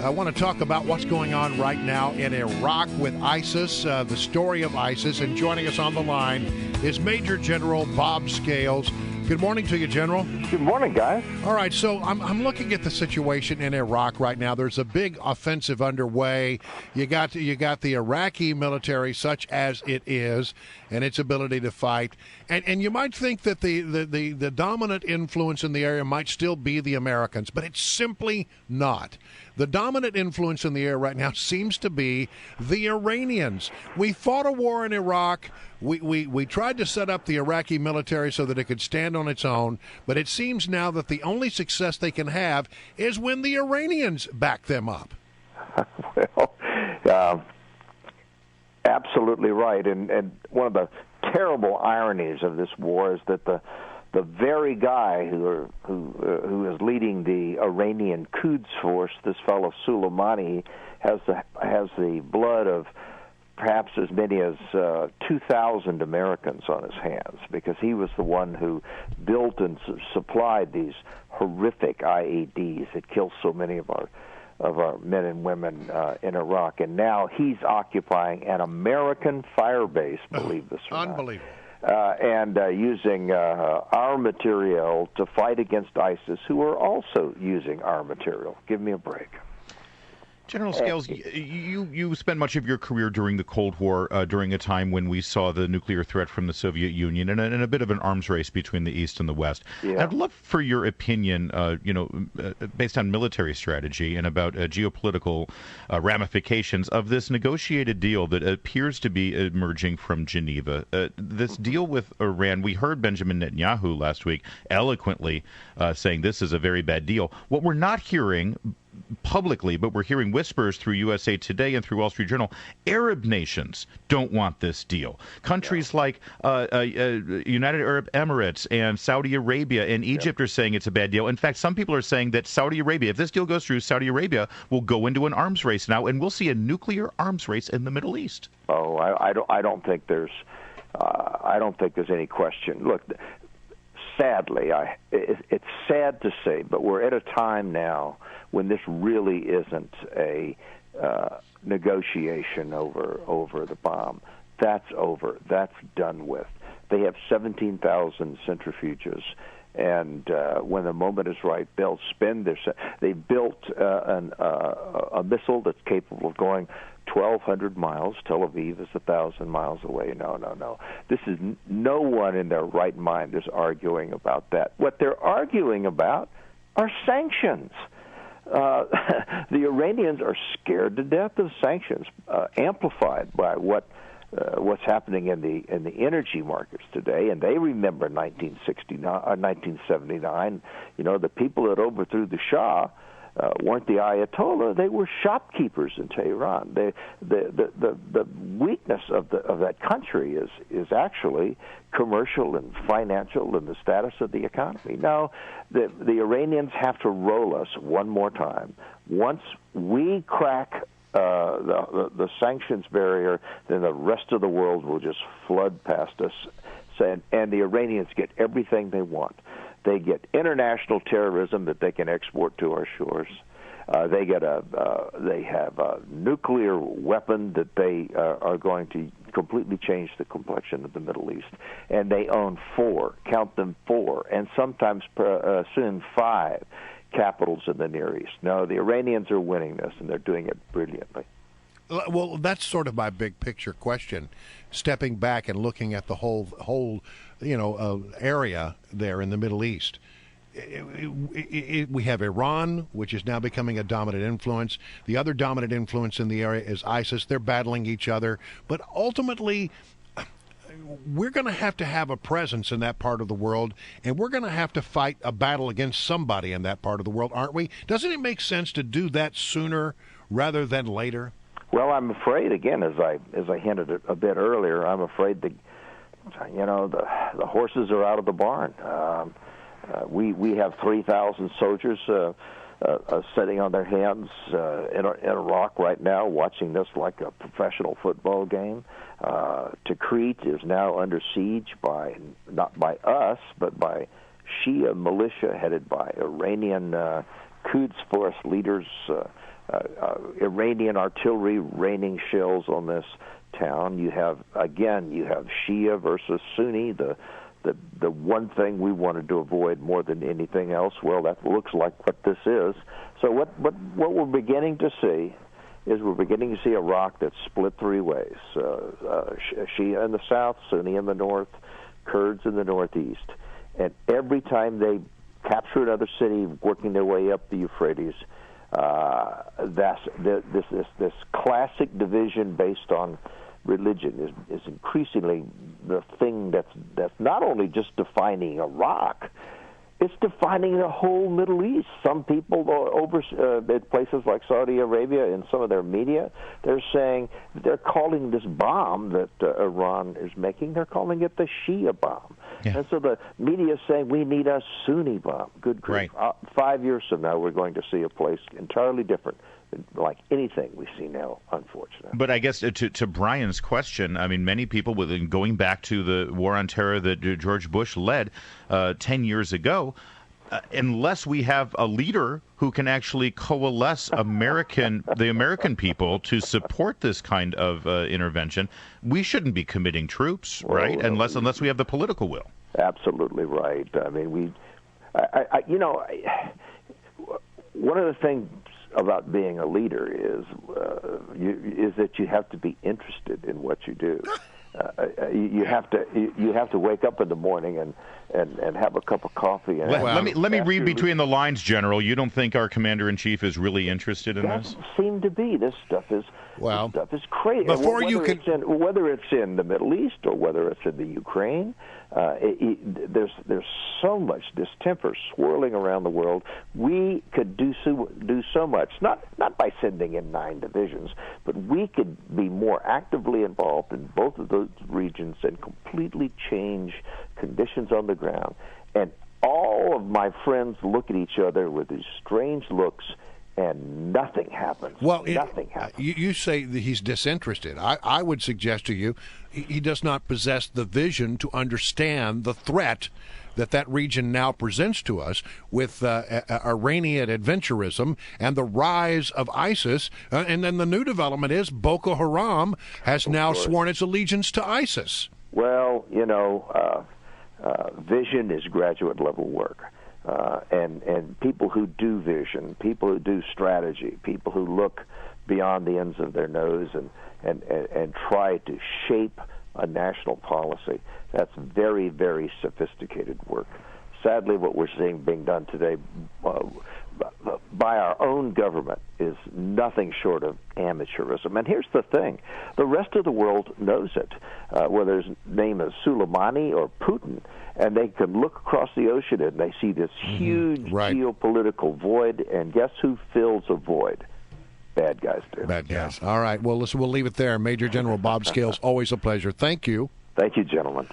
I want to talk about what's going on right now in Iraq with ISIS, the story of ISIS. And joining us on the line is Major General Bob Scales. Good morning to you, General. Good morning, guys. All right, so I'm looking at the situation in Iraq right now. There's a big offensive underway. You got the Iraqi military, such as it is, and its ability to fight. And you might think that the dominant influence in the area might still be the Americans, but it's simply not. The dominant influence in the area right now seems to be the Iranians. We fought a war in Iraq. We tried to set up the Iraqi military so that it could stand on its own, but it seems now that the only success they can have is when the Iranians back them up. Well, absolutely right. And one of the terrible ironies of this war is that the very guy who is leading the Iranian Quds force, this fellow Soleimani, has the blood of perhaps as many as 2,000 Americans on his hands, because he was the one who built and supplied these horrific IEDs that killed so many of our men and women in Iraq. And now he's occupying an American fire base, believe this or not. Unbelievable. And using our material to fight against ISIS, who are also using our material. Give me a break. General Scales, you spent much of your career during the Cold War, during a time when we saw the nuclear threat from the Soviet Union and a bit of an arms race between the East and the West. Yeah. I'd love for your opinion, based on military strategy and about geopolitical ramifications of this negotiated deal that appears to be emerging from Geneva. This deal with Iran, we heard Benjamin Netanyahu last week eloquently saying this is a very bad deal. What we're not hearing publicly, but we're hearing whispers through USA Today and through Wall Street Journal, Arab nations don't want this deal. Countries like United Arab Emirates and Saudi Arabia and Egypt are saying it's a bad deal. In fact, some people are saying that Saudi Arabia, if this deal goes through, Saudi Arabia will go into an arms race now, and we'll see a nuclear arms race in the Middle East. Oh, I don't think there's any question. Look, sadly, it's sad to say, but we're at a time now when this really isn't a negotiation over the bomb. That's over. That's done with. They have 17,000 centrifuges, and when the moment is right, they'll spend their. They built a missile that's capable of going 1,200 miles. Tel Aviv is 1,000 miles away. No. This is no one in their right mind is arguing about that. What they're arguing about are sanctions. The Iranians are scared to death of sanctions, amplified by what's happening in the energy markets today. And they remember 1979. You know, the people that overthrew the Shah weren't the Ayatollah; they were shopkeepers in Tehran. The weakness of that country is actually commercial and financial, and the status of the economy. Now, the Iranians have to roll us one more time. Once we crack the sanctions barrier, then the rest of the world will just flood past us, and the Iranians get everything they want. They get international terrorism that they can export to our shores. They have a nuclear weapon that they are going to completely change the complexion of the Middle East. And they own 4, count them 4, and sometimes soon 5 capitals in the Near East. No, the Iranians are winning this, and they're doing it brilliantly. Well, that's sort of my big picture question. Stepping back and looking at the whole area there in the Middle East. We have Iran, which is now becoming a dominant influence. The other dominant influence in the area is ISIS. They're battling each other. But ultimately, we're going to have a presence in that part of the world, and we're going to have to fight a battle against somebody in that part of the world, aren't we? Doesn't it make sense to do that sooner rather than later? Well, I'm afraid, again, as I hinted a bit earlier, I'm afraid the horses are out of the barn. We have 3,000 soldiers sitting on their hands in Iraq right now, watching this like a professional football game. Tikrit is now under siege not by us, but by Shia militia headed by Iranian Quds force leaders Iranian artillery raining shells on this town. You have Shia versus Sunni, the one thing we wanted to avoid more than anything else. Well, that looks like what this is. So what we're beginning to see is Iraq that's split three ways: Shia in the south, Sunni in the north, Kurds in the northeast. And every time they capture another city, working their way up the Euphrates, this classic division based on religion is increasingly the thing that's not only just defining Iraq, it's defining the whole Middle East. Some people over at places like Saudi Arabia, in some of their media, they're calling this bomb that Iran is making, they're calling it the Shia bomb. Yeah. And so the media is saying we need a Sunni bomb. Good grief. Right. 5 years from now, we're going to see a place entirely different, like anything we see now, unfortunately. But I guess to Brian's question, I mean, many people, going back to the war on terror that George Bush led 10 years ago, unless we have a leader who can actually coalesce the American people to support this kind of intervention, we shouldn't be committing troops, right? Unless we have the political will. Absolutely right. I mean, one of the things about being a leader is that you have to be interested in what you do. You have to wake up in the morning and have a cup of coffee. And let me read between the lines, General. You don't think our commander-in-chief is really interested in this? Doesn't seem to be. This stuff is crazy. Whether it's in the Middle East or whether it's in the Ukraine, there's so much distemper swirling around the world. We could do so much, not by sending in 9 divisions, but we could be more actively involved in both of those regions and completely change conditions on the ground. And all of my friends look at each other with these strange looks, and nothing happens. Well, nothing happens. You say that he's disinterested. I would suggest to you he does not possess the vision to understand the threat that region now presents to us with Iranian adventurism and the rise of ISIS. And then the new development is Boko Haram has now sworn its allegiance to ISIS. Well, vision is graduate-level work. And people who do vision, people who do strategy, people who look beyond the ends of their nose and try to shape a national policy, that's very, very sophisticated work. Sadly, what we're seeing being done today by our own government is nothing short of amateurism. And here's the thing. The rest of the world knows it, whether his name is Soleimani or Putin, and they can look across the ocean and they see this huge geopolitical void, and guess who fills a void? Bad guys do. Bad guys. Yeah. All right. Well, listen, we'll leave it there. Major General Bob Scales, always a pleasure. Thank you. Thank you, gentlemen.